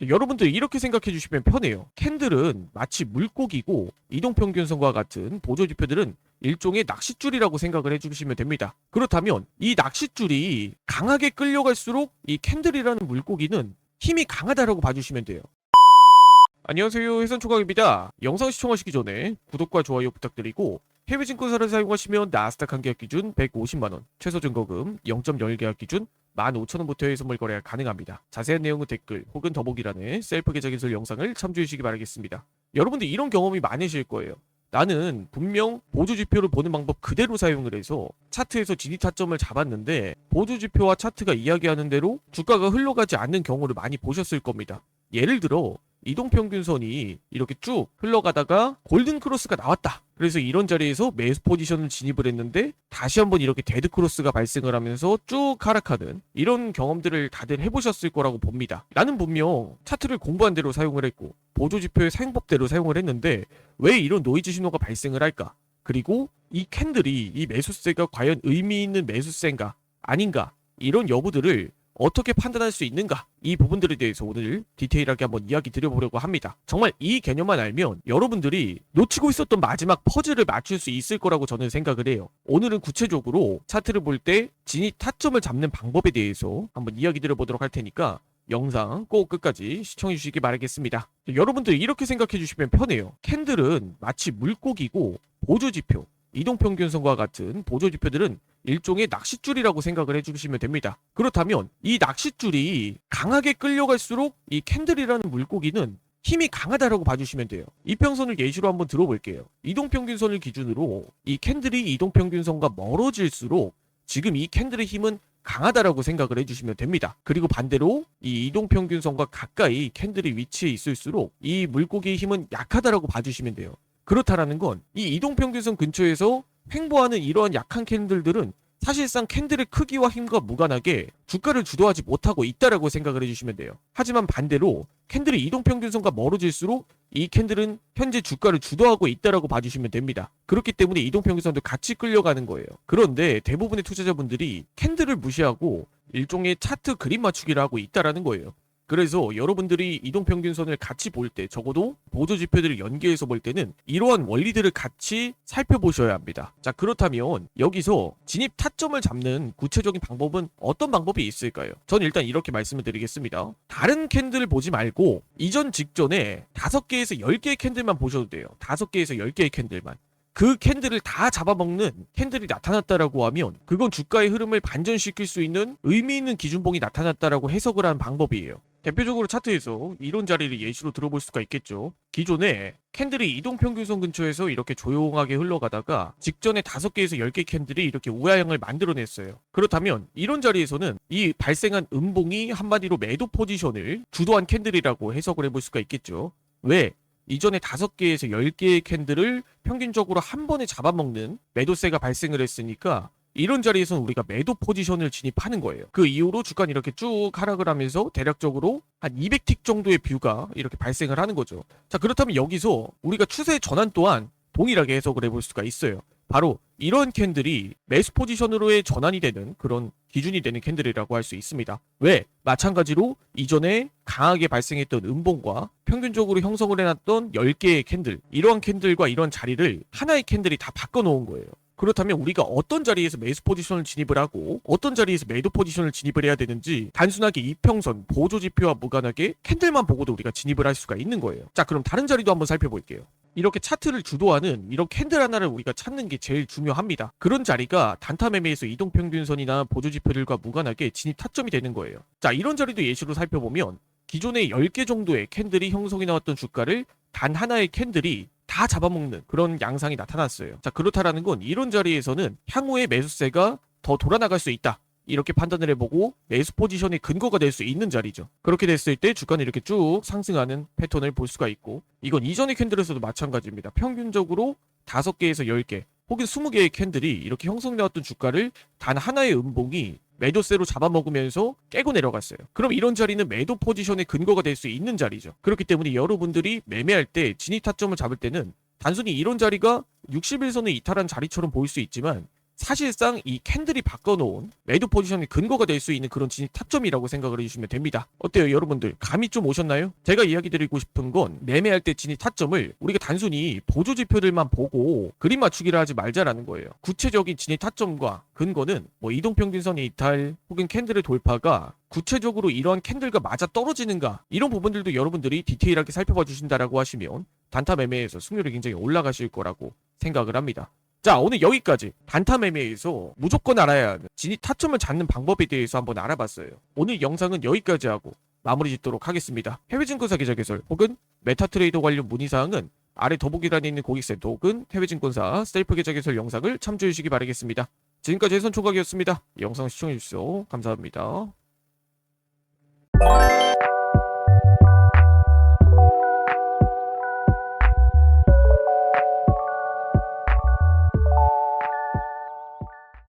여러분들 이렇게 생각해 주시면 편해요. 캔들은 마치 물고기고 이동평균선과 같은 보조지표들은 일종의 낚싯줄이라고 생각을 해주시면 됩니다. 그렇다면 이 낚싯줄이 강하게 끌려갈수록 이 캔들이라는 물고기는 힘이 강하다라고 봐주시면 돼요. 안녕하세요, 해선총각입니다. 영상 시청하시기 전에 구독과 좋아요 부탁드리고 해외 증권사를 사용하시면 나스닥 한 계약 기준 150만원, 최소 증거금 0.01 계약 기준 15,000원부터의 선물 거래가 가능합니다. 자세한 내용은 댓글 혹은 더보기란에 셀프 계좌 개설 영상을 참조해 주시기 바라겠습니다. 여러분들 이런 경험이 많으실 거예요. 나는 분명 보조지표를 보는 방법 그대로 사용을 해서 차트에서 진입 타점을 잡았는데 보조지표와 차트가 이야기하는 대로 주가가 흘러가지 않는 경우를 많이 보셨을 겁니다. 예를 들어 이동평균선이 이렇게 쭉 흘러가다가 골든크로스가 나왔다. 그래서 이런 자리에서 매수 포지션을 진입을 했는데 다시 한번 이렇게 데드크로스가 발생을 하면서 쭉 하락하는 이런 경험들을 다들 해보셨을 거라고 봅니다. 나는 분명 차트를 공부한 대로 사용을 했고 보조지표의 사용법대로 사용을 했는데 왜 이런 노이즈 신호가 발생을 할까? 그리고 이 캔들이 이 매수세가 과연 의미 있는 매수세인가 아닌가 이런 여부들을 어떻게 판단할 수 있는가? 이 부분들에 대해서 오늘 디테일하게 한번 이야기 드려보려고 합니다. 정말 이 개념만 알면 여러분들이 놓치고 있었던 마지막 퍼즐을 맞출 수 있을 거라고 저는 생각을 해요. 오늘은 구체적으로 차트를 볼 때 진입 타점을 잡는 방법에 대해서 한번 이야기 드려보도록 할 테니까 영상 꼭 끝까지 시청해 주시기 바라겠습니다. 여러분들 이렇게 생각해 주시면 편해요. 캔들은 마치 물고기고 보조지표, 이동평균선과 같은 보조지표들은 일종의 낚싯줄이라고 생각을 해주시면 됩니다. 그렇다면 이 낚싯줄이 강하게 끌려갈수록 이 캔들이라는 물고기는 힘이 강하다라고 봐주시면 돼요. 이평선을 예시로 한번 들어볼게요. 이동평균선을 기준으로 이 캔들이 이동평균선과 멀어질수록 지금 이 캔들의 힘은 강하다라고 생각을 해주시면 됩니다. 그리고 반대로 이 이동평균선과 가까이 캔들이 위치해 있을수록 이 물고기의 힘은 약하다라고 봐주시면 돼요. 그렇다라는 건 이 이동평균선 근처에서 횡보하는 이러한 약한 캔들들은 사실상 캔들의 크기와 힘과 무관하게 주가를 주도하지 못하고 있다라고 생각을 해주시면 돼요. 하지만 반대로 캔들이 이동평균선과 멀어질수록 이 캔들은 현재 주가를 주도하고 있다라고 봐주시면 됩니다. 그렇기 때문에 이동평균선도 같이 끌려가는 거예요. 그런데 대부분의 투자자분들이 캔들을 무시하고 일종의 차트 그림 맞추기를 하고 있다라는 거예요. 그래서 여러분들이 이동평균선을 같이 볼 때 적어도 보조지표들을 연계해서 볼 때는 이러한 원리들을 같이 살펴보셔야 합니다. 자, 그렇다면 여기서 진입 타점을 잡는 구체적인 방법은 어떤 방법이 있을까요? 전 일단 이렇게 말씀을 드리겠습니다. 다른 캔들을 보지 말고 이전 직전에 5개에서 10개의 캔들만 보셔도 돼요. 5개에서 10개의 캔들만. 그 캔들을 다 잡아먹는 캔들이 나타났다라고 하면 그건 주가의 흐름을 반전시킬 수 있는 의미 있는 기준봉이 나타났다라고 해석을 한 방법이에요. 대표적으로 차트에서 이런 자리를 예시로 들어볼 수가 있겠죠. 기존에 캔들이 이동평균선 근처에서 이렇게 조용하게 흘러가다가 직전에 5개에서 10개 캔들이 이렇게 우하향을 만들어냈어요. 그렇다면 이런 자리에서는 이 발생한 음봉이 한마디로 매도 포지션을 주도한 캔들이라고 해석을 해볼 수가 있겠죠. 왜? 이전에 5개에서 10개의 캔들을 평균적으로 한 번에 잡아먹는 매도세가 발생을 했으니까 이런 자리에서는 우리가 매도 포지션을 진입하는 거예요. 그 이후로 주가는 이렇게 쭉 하락을 하면서 대략적으로 한 200틱 정도의 뷰가 이렇게 발생을 하는 거죠. 자, 그렇다면 여기서 우리가 추세 전환 또한 동일하게 해석을 해볼 수가 있어요. 바로 이런 캔들이 매수 포지션으로의 전환이 되는 그런 기준이 되는 캔들이라고 할 수 있습니다. 왜? 마찬가지로 이전에 강하게 발생했던 음봉과 평균적으로 형성을 해놨던 10개의 캔들, 이러한 캔들과 이러한 자리를 하나의 캔들이 다 바꿔놓은 거예요. 그렇다면 우리가 어떤 자리에서 매수 포지션을 진입을 하고 어떤 자리에서 매도 포지션을 진입을 해야 되는지 단순하게 이평선, 보조지표와 무관하게 캔들만 보고도 우리가 진입을 할 수가 있는 거예요. 자, 그럼 다른 자리도 한번 살펴볼게요. 이렇게 차트를 주도하는 이런 캔들 하나를 우리가 찾는 게 제일 중요합니다. 그런 자리가 단타 매매에서 이동평균선이나 보조지표들과 무관하게 진입 타점이 되는 거예요. 자, 이런 자리도 예시로 살펴보면 기존에 10개 정도의 캔들이 형성이 나왔던 주가를 단 하나의 캔들이 다 잡아먹는 그런 양상이 나타났어요. 자, 그렇다라는 건 이런 자리에서는 향후에 매수세가 더 돌아나갈 수 있다. 이렇게 판단을 해보고 매수 포지션의 근거가 될 수 있는 자리죠. 그렇게 됐을 때 주가는 이렇게 쭉 상승하는 패턴을 볼 수가 있고 이건 이전의 캔들에서도 마찬가지입니다. 평균적으로 5개에서 10개 혹은 20개의 캔들이 이렇게 형성되었던 주가를 단 하나의 음봉이 매도세로 잡아먹으면서 깨고 내려갔어요. 그럼 이런 자리는 매도 포지션의 근거가 될 수 있는 자리죠. 그렇기 때문에 여러분들이 매매할 때 진입 타점을 잡을 때는 단순히 이런 자리가 60일선을 이탈한 자리처럼 보일 수 있지만 사실상 이 캔들이 바꿔놓은 매도 포지션의 근거가 될 수 있는 그런 진입 타점이라고 생각을 해주시면 됩니다. 어때요 여러분들? 감이 좀 오셨나요? 제가 이야기 드리고 싶은 건 매매할 때 진입 타점을 우리가 단순히 보조지표들만 보고 그림 맞추기를 하지 말자라는 거예요. 구체적인 진입 타점과 근거는 뭐 이동평균선의 이탈 혹은 캔들의 돌파가 구체적으로 이러한 캔들과 맞아 떨어지는가, 이런 부분들도 여러분들이 디테일하게 살펴봐 주신다라고 하시면 단타 매매에서 승률이 굉장히 올라가실 거라고 생각을 합니다. 자, 오늘 여기까지 단타 매매에서 무조건 알아야 하는 진입 타점을 잡는 방법에 대해서 한번 알아봤어요. 오늘 영상은 여기까지 하고 마무리 짓도록 하겠습니다. 해외증권사 계좌 개설 혹은 메타트레이더 관련 문의사항은 아래 더보기란에 있는 고객센터 혹은 해외증권사 셀프 계좌 개설 영상을 참조해 주시기 바라겠습니다. 지금까지 해선총각이었습니다. 영상 시청해주셔서 감사합니다.